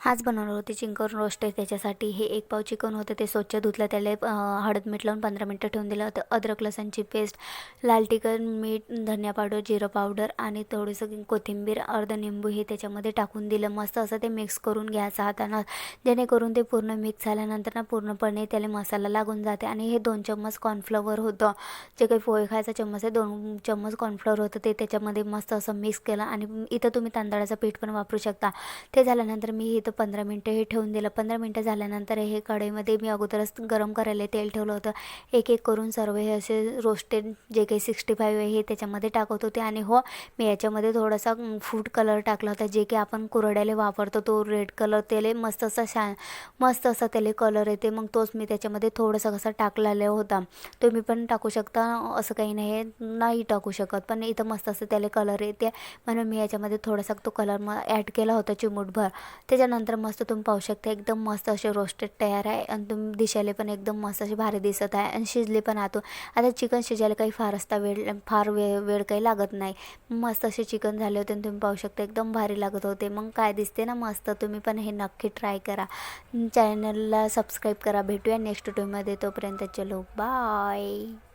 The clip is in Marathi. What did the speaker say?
आज बनवणार होते चिकन रोस्ट. त्याच्यासाठी हे 1 पाव चिकन होतं, ते स्वच्छ धुतलं, त्याला हळद मीठ लावून 15 मिनटं ठेवून दिलं होतं. अद्रक लसणची पेस्ट, लाल तिखट, मीठ, धनिया पावडर, जिरं पावडर आणि थोडंसं कोथिंबीर, अर्धा निंबू हे त्याच्यामध्ये टाकून दिलं. मस्त असं ते मिक्स करून घ्यायचं हातानं, जेणेकरून ते पूर्ण मिक्स झाल्यानंतर ना पूर्णपणे त्याला मसाला लागून जाते. आणि हे 2 चम्मच कॉर्नफ्लॉवर होतं, जे काही पोहे खायचा चम्मच आहे 2 चम्मच कॉर्नफ्लॉवर होतं, ते त्याच्यामध्ये मस्त असं मिक्स केलं. आणि इथं तुम्ही तांदळाचं पीठ पण वापरू शकता. ते झाल्यानंतर मी इथं 15 मिनटं हे ठेवून दिलं. 15 मिनटं झाल्यानंतर हे कढईमध्ये मी अगोदरच गरम करायला तेल ठेवलं होतं. एक एक करून सर्व हे असे रोस्टेड जे काही 65 आहे हे त्याच्यामध्ये टाकत होते. आणि हो, मी याच्यामध्ये थोडासा फूड कलर टाकला होता, जे की आपण कुरड्याला वापरतो, तो रेड कलर. त्याला मस्त असा त्याला कलर येते, मग तोच मी त्याच्यामध्ये थोडासा कसा टाकलेला होता. तुम्ही पण टाकू शकता, असं काही नाही टाकू शकत, पण इथं मस्त असं त्याला कलर येते, म्हणून मी याच्यामध्ये थोडासा तो कलर ॲड केला होता चिमूटभर. त्याच्यानंतर मस्त तुम्ही पाहू शकता एकदम मस्त असे रोस्टेड तयार आहे. आणि तुम्ही दिसायला पण एकदम मस्त असे भारी दिसत आहे. आणि शिजले पण आतो. आता चिकन शिजायला काही फार वेळ काही लागत नाही. मस्त असे चिकन झाले होते आणि तुम्ही पाहू शकता एकदम भारी लागत होते. मग काय दिसते ना मस्त. तुम्ही पण हे नक्की ट्राय करा. चॅनलला सबस्क्राईब करा. भेटूया नेक्स्ट व्हिडिओमध्ये. तोपर्यंत चलो बाय.